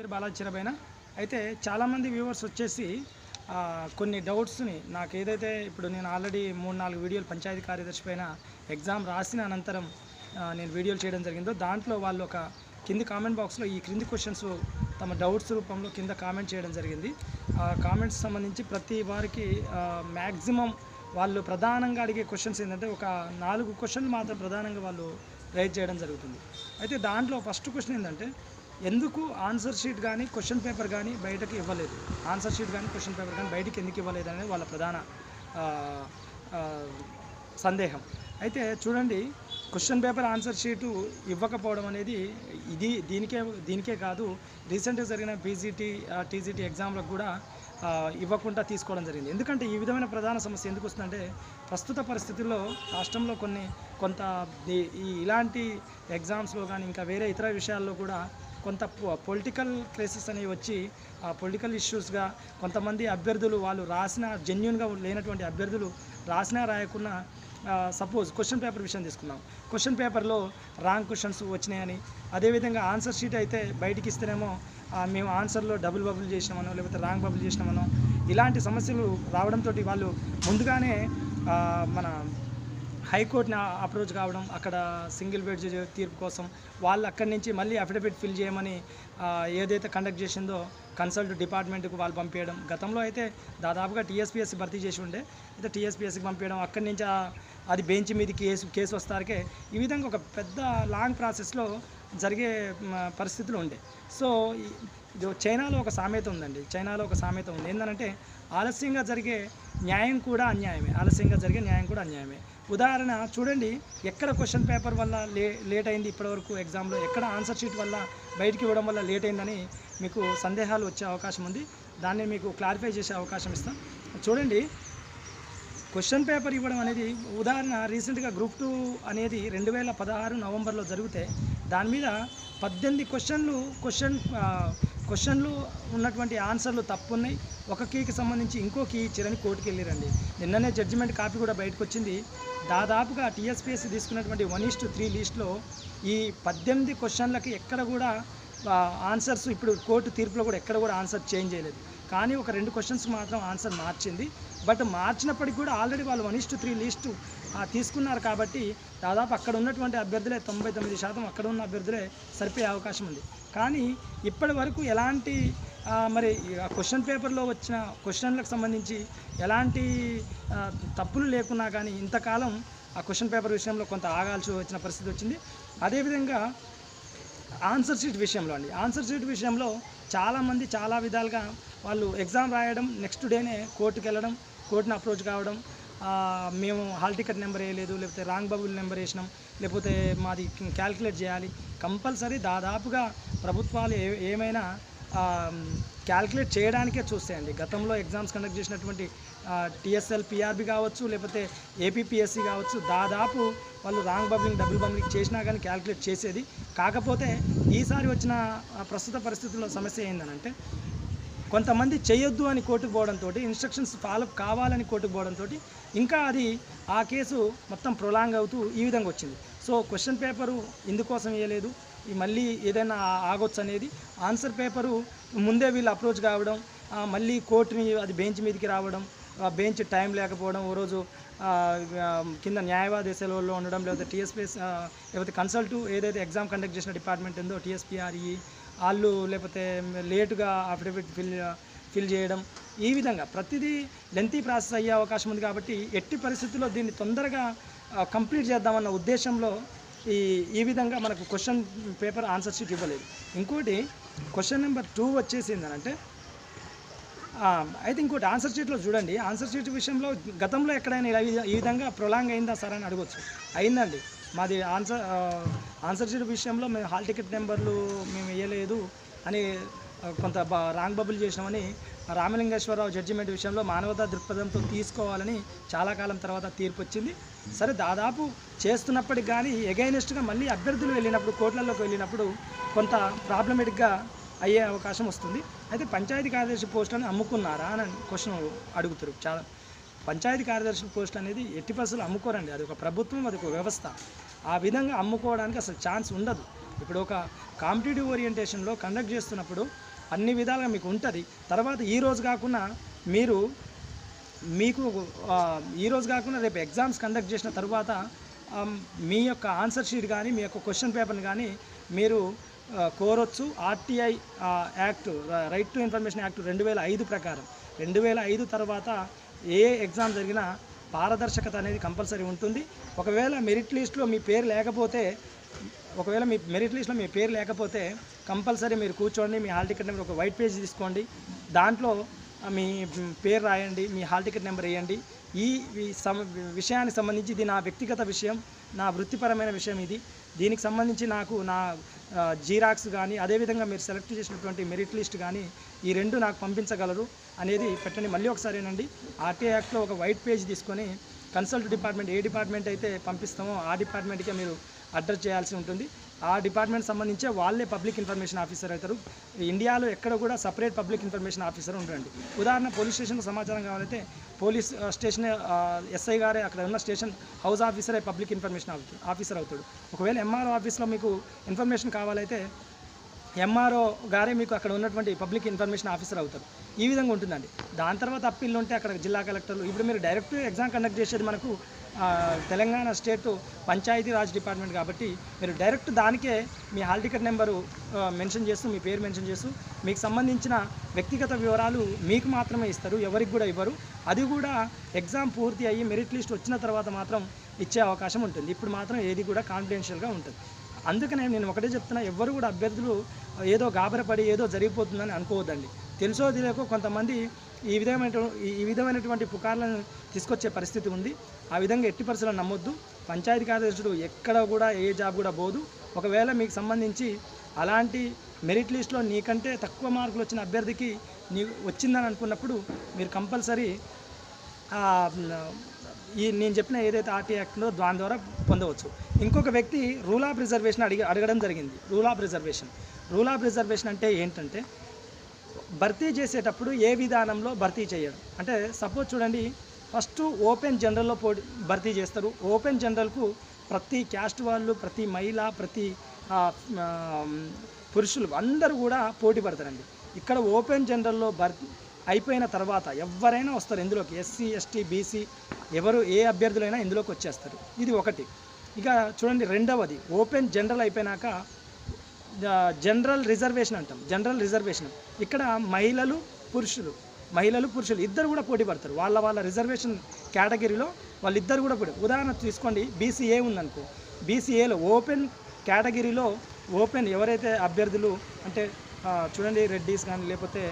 పేరు బాలాజీ చిరబైన. అయితే చాలామంది వ్యూవర్స్ వచ్చేసి కొన్ని డౌట్స్ని నాకు ఏదైతే ఇప్పుడు నేను ఆల్రెడీ 3-4 వీడియోలు పంచాయతీ కార్యదర్శి పైన ఎగ్జామ్ రాసిన అనంతరం నేను వీడియోలు చేయడం జరిగిందో దాంట్లో వాళ్ళు ఒక కింది కామెంట్ బాక్స్లో ఈ క్రింది క్వశ్చన్స్ తమ డౌట్స్ రూపంలో కింద కామెంట్ చేయడం జరిగింది. ఆ కామెంట్స్ సంబంధించి ప్రతి వారికి మ్యాక్సిమం వాళ్ళు ప్రధానంగా అడిగే క్వశ్చన్స్ ఏంటంటే ఒక 4 క్వశ్చన్లు మాత్రం ప్రధానంగా వాళ్ళు రైజ్ చేయడం జరుగుతుంది. అయితే దాంట్లో ఫస్ట్ క్వశ్చన్ ఏంటంటే ఎందుకు ఆన్సర్ షీట్ కానీ క్వశ్చన్ పేపర్ కానీ బయటకు ఇవ్వలేదు, ఆన్సర్ షీట్ కానీ క్వశ్చన్ పేపర్ కానీ బయటికి ఎందుకు ఇవ్వలేదు అనేది వాళ్ళ ప్రధాన సందేహం. అయితే చూడండి, క్వశ్చన్ పేపర్ ఆన్సర్ షీటు ఇవ్వకపోవడం అనేది దీనికే కాదు, రీసెంట్గా జరిగిన పీజీటీ టీజీటీ ఎగ్జామ్లకు కూడా ఇవ్వకుండా తీసుకోవడం జరిగింది. ఎందుకంటే ఈ విధమైన ప్రధాన సమస్య ఎందుకు వస్తుందంటే ప్రస్తుత పరిస్థితుల్లో రాష్ట్రంలో కొంత ఇలాంటి ఎగ్జామ్స్లో కానీ ఇంకా వేరే ఇతర విషయాల్లో కూడా కొంత పొలిటికల్ క్రైసిస్ అనేవి వచ్చి ఆ పొలిటికల్ ఇష్యూస్గా కొంతమంది అభ్యర్థులు వాళ్ళు రాసిన జెన్యూన్గా లేనటువంటి అభ్యర్థులు రాసినా రాయకున్నా సపోజ్ క్వశ్చన్ పేపర్ విషయం తీసుకున్నాం, క్వశ్చన్ పేపర్లో రాంగ్ క్వశ్చన్స్ వచ్చినాయని, అదేవిధంగా ఆన్సర్ షీట్ అయితే బయటికి ఇస్తేనేమో మేము ఆన్సర్లో డబుల్ బబుల్ చేసినామనో లేకపోతే రాంగ్ బబుల్ చేసినామనో ఇలాంటి సమస్యలు రావడంతో వాళ్ళు ముందుగానే మన హైకోర్టుని అప్రోచ్ కావడం, అక్కడ సింగిల్ బెంచ్ తీర్పు కోసం వాళ్ళు అక్కడి నుంచి మళ్ళీ అఫిడవిట్ ఫిల్ చేయమని ఏదైతే కండక్ట్ చేసిందో కన్సల్ట్ డిపార్ట్మెంట్కు వాళ్ళు పంపించడం. గతంలో అయితే దాదాపుగా టీఎస్పీఎస్సీ భర్తీ చేసి ఉండే, అయితే టీఎస్పీఎస్సీకి పంపించడం, అక్కడి నుంచి అది బెంచ్ మీద కేసు వస్తారకే ఈ విధంగా ఒక పెద్ద లాంగ్ ప్రాసెస్లో జరిగే పరిస్థితులు ఉండే. సో చైనాలో ఒక సామెత ఉందండి, చైనాలో ఒక సామెత ఉంది ఏంటంటే ఆలస్యంగా జరిగే న్యాయం కూడా అన్యాయమే, ఆలస్యంగా జరిగే న్యాయం కూడా అన్యాయమే. ఉదాహరణ చూడండి, ఎక్కడ క్వశ్చన్ పేపర్ వల్ల లేట్ అయింది ఇప్పటివరకు ఎగ్జామ్లో, ఎక్కడ ఆన్సర్ షీట్ వల్ల బయటికి ఇవ్వడం వల్ల లేట్ అయిందని మీకు సందేహాలు వచ్చే అవకాశం ఉంది. దాన్ని మీకు క్లారిఫై చేసే అవకాశం ఇస్తాం. చూడండి, క్వశ్చన్ పేపర్ ఇవ్వడం అనేది ఉదాహరణ రీసెంట్గా గ్రూప్ 2 అనేది 2016 నవంబర్లో జరిగితే దాని మీద 18 క్వశ్చన్లు ఉన్నటువంటి ఆన్సర్లు తప్పున్నాయి, ఒక కీకి సంబంధించి ఇంకో కీ ఇచ్చారని కోర్టుకు వెళ్ళిరండి. నిన్ననే జడ్జిమెంట్ కాపీ కూడా బయటకు వచ్చింది. దాదాపుగా టీఎస్పీఎస్సీ తీసుకున్నటువంటి 1:3 లిస్ట్లో ఈ 18 క్వశ్చన్లకి ఎక్కడ కూడా ఆన్సర్స్ ఇప్పుడు కోర్టు తీర్పులో కూడా ఎక్కడ కూడా ఆన్సర్ చేంజ్ చేయలేదు. కానీ ఒక 2 క్వశ్చన్స్ మాత్రం ఆన్సర్ మార్చింది. బట్ మార్చినప్పటికీ కూడా ఆల్రెడీ వాళ్ళు 1:3 లిస్టు తీసుకున్నారు కాబట్టి దాదాపు అక్కడ ఉన్నటువంటి అభ్యర్థులే 99% అక్కడ ఉన్న అభ్యర్థులే సరిపోయే అవకాశం ఉంది. కానీ ఇప్పటి వరకు ఎలాంటి మరి క్వశ్చన్ పేపర్లో వచ్చిన క్వశ్చన్లకు సంబంధించి ఎలాంటి తప్పులు లేకున్నా కానీ ఇంతకాలం ఆ క్వశ్చన్ పేపర్ విషయంలో కొంత ఆగాల్సి వచ్చిన పరిస్థితి వచ్చింది. అదేవిధంగా ఆన్సర్ షీట్ విషయంలో ఆన్సర్ షీట్ విషయంలో చాలామంది చాలా విధాలుగా వాళ్ళు ఎగ్జామ్ రాయడం, నెక్స్ట్ డేనే కోర్టుకు వెళ్ళడం, కోర్టుని అప్రోచ్ కావడం, మేము హాల్ టికెట్ నెంబర్ వేయలేదు, లేకపోతే రాంగ్ బబుల్ నెంబర్ వేసినాం, లేకపోతే మాది క్యాల్కులేట్ చేయాలి. కంపల్సరీ దాదాపుగా ప్రభుత్వాలు ఏమైనా క్యాల్కులేట్ చేయడానికే చూస్తాయండి. గతంలో ఎగ్జామ్స్ కండక్ట్ చేసినటువంటి టీఎస్ఎల్ పిఆర్బి కావచ్చు, లేకపోతే ఏపీపీఎస్సీ కావచ్చు, దాదాపు వాళ్ళు రాంగ్ బబ్లింగ్ డబుల్ బబ్లింగ్ చేసినా కానీ క్యాల్కులేట్ చేసేది. కాకపోతే ఈసారి వచ్చిన ప్రస్తుత పరిస్థితుల్లో సమస్య ఏంటంటే కొంతమంది చేయొద్దు అని కోర్టుకు పోవడంతో, ఇన్స్ట్రక్షన్స్ ఫాలో కావాలని కోర్టుకు పోవడంతో ఇంకా అది ఆ కేసు మొత్తం ప్రొలాంగ్ అవుతూ ఈ విధంగా వచ్చింది. సో క్వశ్చన్ పేపరు ఇందుకోసం వేయలేదు, మళ్ళీ ఏదైనా ఆగొచ్చు అనేది. ఆన్సర్ పేపరు ముందే వీళ్ళు అప్రోచ్ కావడం, మళ్ళీ కోర్టుని అది బెంచ్ మీదకి రావడం, బెంచ్ టైం లేకపోవడం, ఓ రోజు కింద న్యాయవాది సెలవుల్లో ఉండడం, లేకపోతే టీఎస్పీఎస్ లేకపోతే కన్సల్టు ఏదైతే ఎగ్జామ్ కండక్ట్ చేసిన డిపార్ట్మెంట్ ఉందో టీఎస్పీఆర్ఈ వాళ్ళు లేకపోతే లేటుగా అఫిడవిట్ ఫిల్ చేయడం, ఈ విధంగా ప్రతిదీ లెంతీ ప్రాసెస్ అయ్యే అవకాశం ఉంది. కాబట్టి ఎట్టి పరిస్థితుల్లో దీన్ని తొందరగా కంప్లీట్ చేద్దామన్న ఉద్దేశంలో ఈ విధంగా మనకు క్వశ్చన్ పేపర్ ఆన్సర్ షీట్ ఇవ్వలేదు. ఇంకోటి క్వశ్చన్ నెంబర్ 2 వచ్చేసిందనంటే అయితే ఇంకోటి ఆన్సర్ షీట్లో చూడండి, ఆన్సర్ షీట్ విషయంలో గతంలో ఎక్కడైనా ఈ విధంగా ప్రొలాంగ్ అయిందా సార్ అని అడగవచ్చు. అయిందండి. మాది ఆన్సర్ షీట్ విషయంలో మేము హాల్ టికెట్ నెంబర్లు మేము వేయలేదు అని కొంత రాంగ్ బబుల్ చేసినామని రామలింగేశ్వరరావు జడ్జిమెంట్ విషయంలో మానవతా దృక్పథంతో తీసుకోవాలని చాలా కాలం తర్వాత తీర్పు వచ్చింది. సరే, దాదాపు చేస్తున్నప్పటికి కానీ ఎగైనెస్ట్గా మళ్ళీ అభ్యర్థులు వెళ్ళినప్పుడు కోర్టులలోకి వెళ్ళినప్పుడు కొంత ప్రాబ్లమేటిక్గా అయ్యే అవకాశం వస్తుంది. అయితే పంచాయతీ కార్యదర్శి పోస్టులను అమ్ముకున్నారా అని క్వశ్చన్ అడుగుతారు చాలా. పంచాయతీ కార్యదర్శి పోస్ట్ అనేది ఎట్టి పరిస్థితులు అమ్ముకోరండి, అది ఒక ప్రభుత్వం, అది ఒక వ్యవస్థ. ఆ విధంగా అమ్ముకోవడానికి అసలు ఛాన్స్ ఉండదు. ఇప్పుడు ఒక కాంపిటేటివ్ ఓరియంటేషన్లో కండక్ట్ చేస్తున్నప్పుడు అన్ని విధాలుగా మీకు ఉంటుంది. తర్వాత ఈరోజు కాకుండా మీకు ఈరోజు కాకుండా రేపు ఎగ్జామ్స్ కండక్ట్ చేసిన తర్వాత మీ యొక్క ఆన్సర్ షీట్ కానీ మీ యొక్క క్వశ్చన్ పేపర్ని కానీ మీరు కోరొచ్చు. RTI act, right to information act 2005 ప్రకారం 2005 తర్వాత ఏ ఎగ్జామ్ జరిగినా పారదర్శకత అనేది కంపల్సరీ ఉంటుంది. ఒకవేళ మెరిట్ లిస్ట్లో మీ పేరు లేకపోతే కంపల్సరీ మీరు కూర్చోండి, మీ హాల్ టికెట్ నెంబర్ ఒక వైట్ పేజ్ తీసుకోండి, దాంట్లో మీ పేరు రాయండి, మీ హాల్ టికెట్ నెంబర్ వేయండి. ఈ విషయానికి సంబంధించి ఇది నా వ్యక్తిగత విషయం, నా వృత్తిపరమైన విషయం. దీనికి సంబంధించి నాకు నా జీరాక్స్ కానీ అదేవిధంగా మీరు సెలెక్ట్ చేసినటువంటి మెరిట్ లిస్ట్ కానీ ఈ రెండు నాకు పంపించగలరు అనేది పెట్టండి. మళ్ళీ ఒకసారేనండి, ఆర్టీఐ యాక్ట్లో ఒక వైట్ పేజ్ తీసుకొని కన్సల్ట్ డిపార్ట్మెంట్, ఏ డిపార్ట్మెంట్ అయితే పంపిస్తామో ఆ డిపార్ట్మెంట్కే మీరు అడ్రస్ చేయాల్సి ఉంటుంది. ఆ డిపార్ట్మెంట్ సంబంధించే వాళ్ళే పబ్లిక్ ఇన్ఫర్మేషన్ ఆఫీసర్ అవుతారు. ఇండియాలో ఎక్కడ కూడా సపరేట్ పబ్లిక్ ఇన్ఫర్మేషన్ ఆఫీసర్ ఉండండి. ఉదాహరణ పోలీస్ స్టేషన్లో సమాచారం కావాలంటే పోలీస్ స్టేషన్ ఎస్ఐ గారే, అక్కడ ఉన్న స్టేషన్ హౌస్ ఆఫీసరే పబ్లిక్ ఇన్ఫర్మేషన్ ఆఫీసర్ అవుతాడు. ఒకవేళ ఎంఆర్ఓ ఆఫీస్లో మీకు ఇన్ఫర్మేషన్ కావాలైతే ఎంఆర్ఓ గారే మీకు అక్కడ ఉన్నటువంటి పబ్లిక్ ఇన్ఫర్మేషన్ ఆఫీసర్ అవుతారు. ఈ విధంగా ఉంటుందండి. దాని తర్వాత అప్పీల్ ఉంటే అక్కడ జిల్లా కలెక్టర్లు. ఇప్పుడు మీరు డైరెక్ట్ ఎగ్జామ్ కండక్ట్ చేసేది మనకు తెలంగాణ స్టేట్ పంచాయతీరాజ్ డిపార్ట్మెంట్ కాబట్టి మీరు డైరెక్ట్ దానికే మీ హాల్ టికెట్ నెంబరు మెన్షన్ చేస్తూ, మీ పేరు మెన్షన్ చేస్తూ, మీకు సంబంధించిన వ్యక్తిగత వివరాలు మీకు మాత్రమే ఇస్తారు, ఎవరికి కూడా ఇవ్వరు. అది కూడా ఎగ్జామ్ పూర్తి అయ్యి మెరిట్ లిస్ట్ వచ్చిన తర్వాత మాత్రం ఇచ్చే అవకాశం ఉంటుంది. ఇప్పుడు మాత్రం ఏది కూడా కాన్ఫిడెన్షియల్గా ఉంటుంది. అందుకనే నేను ఒకటే చెప్తున్నా, ఎవ్వరు కూడా అభ్యర్థులు ఏదో గాబరపడి ఏదో జరిగిపోతుందని అనుకోవద్దండి. తెలుసో తెలియకో కొంతమంది ఈ విధమైనటువంటి పుకార్లను తీసుకొచ్చే పరిస్థితి ఉంది. ఆ విధంగా ఎట్టి పరిస్థితులను నమ్మొద్దు. పంచాయతీ కార్యదర్శుడు ఎక్కడ కూడా ఏ జాబ్ కూడా పోదు. ఒకవేళ మీకు సంబంధించి అలాంటి మెరిట్ లిస్ట్లో నీకంటే తక్కువ మార్కులు వచ్చిన అభ్యర్థికి వచ్చిందని అనుకున్నప్పుడు మీరు కంపల్సరీ నేను చెప్పిన ఏదైతే ఆర్టీ యాక్ట్లో దాని ద్వారా పొందవచ్చు. ఇంకొక వ్యక్తి రూల్ ఆఫ్ రిజర్వేషన్ అడగడం జరిగింది. రూల్ ఆఫ్ రిజర్వేషన్ అంటే ఏంటంటే, భర్తీ చేసేటప్పుడు ఏ విధానంలో భర్తీ చేయడం అంటే, సపోజ్ చూడండి, ఫస్ట్ ఓపెన్ జనరల్లో భర్తీ చేస్తారు. ఓపెన్ జనరల్కు ప్రతి క్యాస్ట్ వాళ్ళు, ప్రతి మహిళ, ప్రతి పురుషులు అందరూ కూడా పోటీ పడతారండి. ఇక్కడ ఓపెన్ జనరల్లో అయిపోయిన తర్వాత ఎవరైనా వస్తారు ఇందులోకి. ఎస్సీ, ఎస్టీ, బీసీ ఎవరు ఏ అభ్యర్థులైనా ఇందులోకి వచ్చేస్తారు. ఇది ఒకటి. ఇక చూడండి, రెండవది ఓపెన్ జనరల్ అయిపోయినాక జనరల్ రిజర్వేషన్ అంటాం. జనరల్ రిజర్వేషన్ ఇక్కడ మహిళలు పురుషులు ఇద్దరు కూడా పోటీ పడతారు. వాళ్ళ రిజర్వేషన్ కేటగిరీలో వాళ్ళిద్దరు కూడా పోటీ. ఉదాహరణ తీసుకోండి, బీసీఏ ఉందనుకో, బీసీఏలో ఓపెన్ కేటగిరీలో ఎవరైతే అభ్యర్థులు అంటే చూడండి, రెడ్డీస్ కానీ లేకపోతే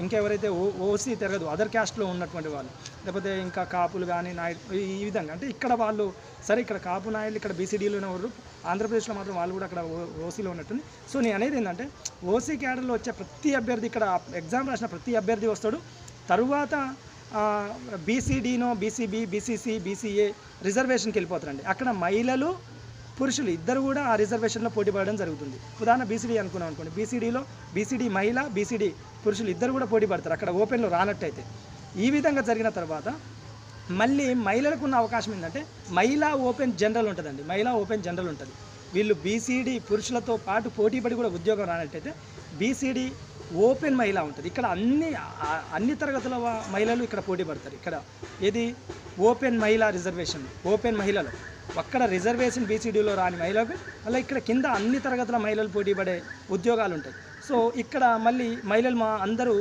ఇంకెవరైతే ఓసీ తిరగదు అదర్ క్యాస్ట్లో ఉన్నటువంటి వాళ్ళు, లేకపోతే ఇంకా కాపులు కానీ నాయుడు, ఈ విధంగా అంటే ఇక్కడ వాళ్ళు సరే, ఇక్కడ కాపు నాయుడు ఇక్కడ బీసీడీలోనే ఉన్నారు. ఆంధ్రప్రదేశ్లో మాత్రం వాళ్ళు కూడా అక్కడ ఓసీలో ఉన్నట్టుంది. సో నేను అనేది ఏంటంటే, ఓసీ క్యాడర్లో వచ్చే ప్రతి అభ్యర్థి, ఇక్కడ ఎగ్జామ్ రాసిన ప్రతి అభ్యర్థి వస్తాడు. తరువాత బీసీడీనో, బీసీబీ, బీసీసీ, బీసీఏ రిజర్వేషన్కి వెళ్ళిపోతారండి. అక్కడ మహిళలు పురుషులు ఇద్దరు కూడా ఆ రిజర్వేషన్లో పోటీ పడడం జరుగుతుంది. ఉదాహరణ బీసీడీ అనుకున్నాం అనుకోండి, బీసీడీలో బీసీడీ మహిళ, బీసీడీ పురుషులు ఇద్దరు కూడా పోటీ పడతారు అక్కడ ఓపెన్లో రానట్టయితే. ఈ విధంగా జరిగిన తర్వాత మళ్ళీ మహిళలకు ఉన్న అవకాశం ఏంటంటే, మహిళా ఓపెన్ జనరల్ ఉంటుందండి. మహిళా ఓపెన్ జనరల్ ఉంటుంది. వీళ్ళు బీసీడీ పురుషులతో పాటు పోటీపడి కూడా ఉద్యోగం రానట్టయితే బీసీడీ ఓపెన్ మహిళ ఉంటుంది. ఇక్కడ అన్ని తరగతుల మహిళలు ఇక్కడ పోటీ పడతారు. ఇక్కడ ఏది ఓపెన్ మహిళా రిజర్వేషన్, ఓపెన్ మహిళలు అక్కడ రిజర్వేషన్ బీసీడీలో రాని మహిళలకు అలా ఇక్కడ కింద అన్ని తరగతుల మహిళలు పోటీ పడే ఉద్యోగాలు ఉంటాయి. సో ఇక్కడ మళ్ళీ మహిళలు అందరూ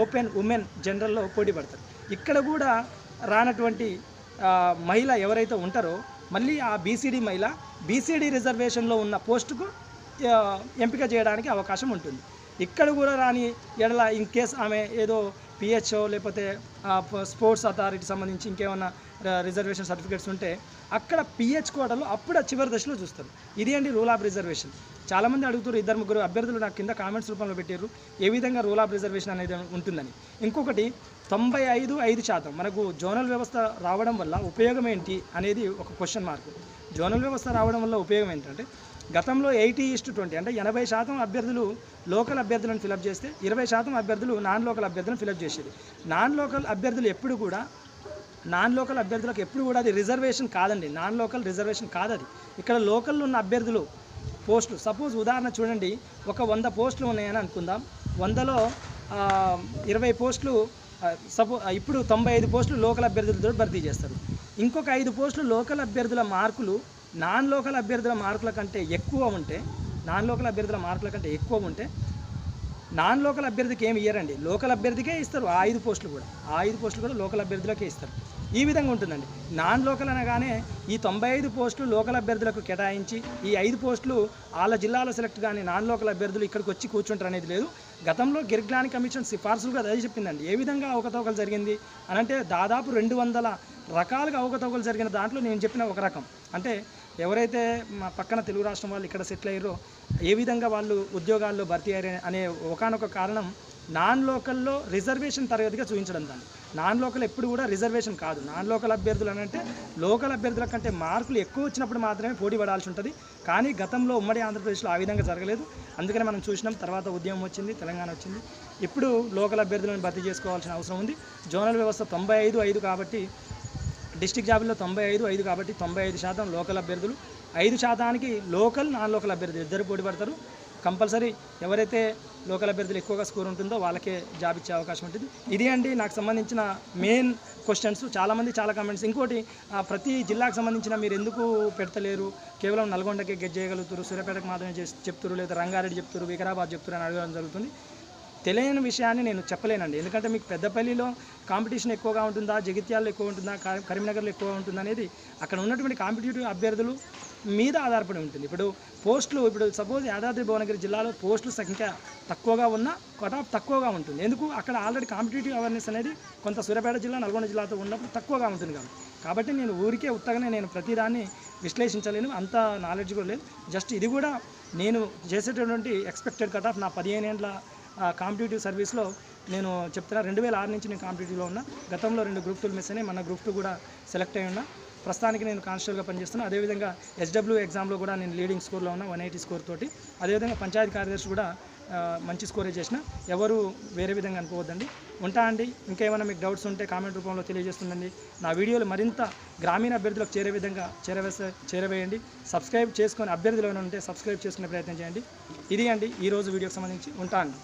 ఓపెన్ ఉమెన్ జనరల్లో పోటీ పడతారు. ఇక్కడ కూడా రానటువంటి మహిళ ఎవరైతే ఉంటారో మళ్ళీ ఆ బీసీడీ మహిళ బీసీడీ రిజర్వేషన్లో ఉన్న పోస్టుకు ఎంపిక చేయడానికి అవకాశం ఉంటుంది. ఇక్కడ కూడా రాని ఎడల ఇన్ కేస్ ఆమె ఏదో పిహెచ్ఓ లేకపోతే స్పోర్ట్స్ అథారిటీ సంబంధించి ఇంకేమన్నా రిజర్వేషన్ సర్టిఫికేట్స్ ఉంటే అక్కడ పిహెచ్ కోటాలో అప్పుడు చివరి దశలో చూస్తారు. ఇది అండి రూల్ ఆఫ్ రిజర్వేషన్. చాలామంది అడుగుతారు, 2-3 అభ్యర్థులు నాకు కింద కామెంట్స్ రూపంలో పెట్టారు ఏ విధంగా రూల్ ఆఫ్ రిజర్వేషన్ అనేది ఉంటుందని. ఇంకొకటి 95% మనకు జోనల్ వ్యవస్థ రావడం వల్ల ఉపయోగం ఏంటి అనేది ఒక క్వశ్చన్ మార్క్. జోనల్ వ్యవస్థ రావడం వల్ల ఉపయోగం ఏంటంటే, గతంలో 80:20 అంటే 80% అభ్యర్థులు లోకల్ అభ్యర్థులను ఫిలప్ చేస్తే 20% అభ్యర్థులు నాన్ లోకల్ అభ్యర్థులను ఫిలప్ చేసేది. నాన్ లోకల్ అభ్యర్థులకు ఎప్పుడు కూడా అది రిజర్వేషన్ కాదండి. నాన్ లోకల్ రిజర్వేషన్ కాదు అది. ఇక్కడ లోకల్లో ఉన్న అభ్యర్థులు పోస్టులు, సపోజ్ ఉదాహరణ చూడండి, ఒక 100 పోస్టులు ఉన్నాయని అనుకుందాం. 100లో 20 పోస్టులు ఇప్పుడు 95 పోస్టులు లోకల్ అభ్యర్థులతో భర్తీ చేస్తారు. ఇంకొక 5 పోస్టులు లోకల్ అభ్యర్థుల మార్కులు నాన్ లోకల్ అభ్యర్థుల మార్కుల కంటే ఎక్కువ ఉంటే, నాన్ లోకల్ అభ్యర్థికి ఏమి ఇయ్యరండి, లోకల్ అభ్యర్థికే ఇస్తారు. ఆ 5 పోస్టులు కూడా లోకల్ అభ్యర్థులకే ఇస్తారు. ఈ విధంగా ఉంటుందండి. నాన్ లోకల్ అనగానే ఈ 95 పోస్టులు లోకల్ అభ్యర్థులకు కేటాయించి ఈ 5 పోస్టులు వాళ్ళ జిల్లాలో సెలెక్ట్ కానీ నాన్ లోకల్ అభ్యర్థులు ఇక్కడికి వచ్చి కూర్చుంటారు అనేది లేదు. గతంలో గిరిగ్లాని కమిషన్ సిఫార్సులుగా అదే చెప్పిందండి. ఏ విధంగా అవకతవకలు జరిగింది అనంటే దాదాపు 200 రకాలుగా అవకతవకలు జరిగిన దాంట్లో నేను చెప్పిన ఒక రకం. అంటే ఎవరైతే మా పక్కన తెలుగు రాష్ట్రం వాళ్ళు ఇక్కడ సెటిల్ అయ్యారో ఏ విధంగా వాళ్ళు ఉద్యోగాల్లో భర్తీ అయ్యారు అనే ఒకానొక కారణం నాన్ లోకల్లో రిజర్వేషన్ తరగతిగా చూపించడం. దాన్ని నాన్ లోకల్ ఎప్పుడు కూడా రిజర్వేషన్ కాదు. నాన్ లోకల్ అభ్యర్థులు అంటే లోకల్ అభ్యర్థుల కంటే మార్కులు ఎక్కువ వచ్చినప్పుడు మాత్రమే పోటీ పడాల్సి ఉంటుంది. కానీ గతంలో ఉమ్మడి ఆంధ్రప్రదేశ్లో ఆ విధంగా జరగలేదు. అందుకనే మనం చూసినాం. తర్వాత ఉద్యమం వచ్చింది, తెలంగాణ వచ్చింది. ఇప్పుడు లోకల్ అభ్యర్థులను భర్తీ చేసుకోవాల్సిన అవసరం ఉంది. జోనల్ వ్యవస్థ 95 కాబట్టి, డిస్టిక్ జాబుల్లో 95 కాబట్టి 95% లోకల్ అభ్యర్థులు, 5% లోకల్ నాన్ లోకల్ అభ్యర్థులు ఇద్దరు పోటీ పడతారు. కంపల్సరీ ఎవరైతే లోకల్ అభ్యర్థులు ఎక్కువగా స్కోర్ ఉంటుందో వాళ్ళకే జాబ్ ఇచ్చే అవకాశం ఉంటుంది. ఇది అండి నాకు సంబంధించిన మెయిన్ క్వశ్చన్స్. చాలామంది చాలా కామెంట్స్. ఇంకోటి, ప్రతి జిల్లాకు సంబంధించిన మీరు ఎందుకు పెడతలేరు, కేవలం నల్గొండకే గెట్ చేయగలుగుతారు, సూర్యాపేటకు మాత్రమే చెప్తారు, లేదా రంగారెడ్డి చెప్తారు, వికారాబాద్ చెప్తారు అని అడగడం జరుగుతుంది. తెలియని విషయాన్ని నేను చెప్పలేనండి. ఎందుకంటే మీకు పెద్దపల్లిలో కాంపిటీషన్ ఎక్కువగా ఉంటుందా, జగిత్యాలలో ఎక్కువ ఉంటుందా, కరీంనగర్లో ఎక్కువ ఉంటుందా అనేది అక్కడ ఉన్నటువంటి కాంపిటేటివ్ అభ్యర్థులు మీద ఆధారపడి ఉంటుంది. ఇప్పుడు సపోజ్ యాదాద్రి భువనగిరి జిల్లాలో పోస్టుల సంఖ్య తక్కువగా ఉన్నా కటాఫ్ తక్కువగా ఉంటుంది. ఎందుకు? అక్కడ ఆల్రెడీ కాంపిటేటివ్ అవేర్నెస్ అనేది కొంత సూర్యాపేట జిల్లా, నల్గొండ జిల్లాతో ఉన్నప్పుడు తక్కువగా ఉంటుంది కాబట్టి నేను ఊరికే ఉత్తగానే నేను ప్రతిదాన్ని విశ్లేషించలేను, అంత నాలెడ్జ్ కూడా లేదు. జస్ట్ ఇది కూడా నేను చేసేటటువంటి ఎక్స్పెక్టెడ్ కటాఫ్ నా 15 ఏళ్ళ కాంపిటేటివ్ సర్వీస్లో నేను చెప్తున్నా. 2006 నుంచి నేను కాంపిటేటివ్లో ఉన్నా. గతంలో 2 గ్రూప్ 2 మిస్ అయినాయి, మన గ్రూప్ 2 కూడా సెలెక్ట్ అయి ఉన్నా. ప్రస్తుతానికి నేను కానిస్టేబుల్గా పనిచేస్తున్నాను. అదేవిధంగా SW ఎగ్జామ్లో కూడా నేను లీడింగ్ స్కోర్లో ఉన్నా, 180 స్కోర్ తోటి. అదేవిధంగా పంచాయతీ కార్యదర్శి కూడా మంచి స్కోరే చేసిన. ఎవరు వేరే విధంగా అనుకోవద్దండి. ఉంటా అండి. ఇంకేమైనా మీకు డౌట్స్ ఉంటే కామెంట్ రూపంలో తెలియజేస్తుండండి. నా వీడియోలు మరింత గ్రామీణ అభ్యర్థులకు చేరే విధంగా చేరవేయండి. సబ్స్క్రైబ్ చేసుకొని అభ్యర్థులు ఏమైనా ఉంటే సబ్స్క్రైబ్ చేసుకునే ప్రయత్నం చేయండి. ఇది అండి ఈరోజు వీడియోకి సంబంధించి. ఉంటా అండి.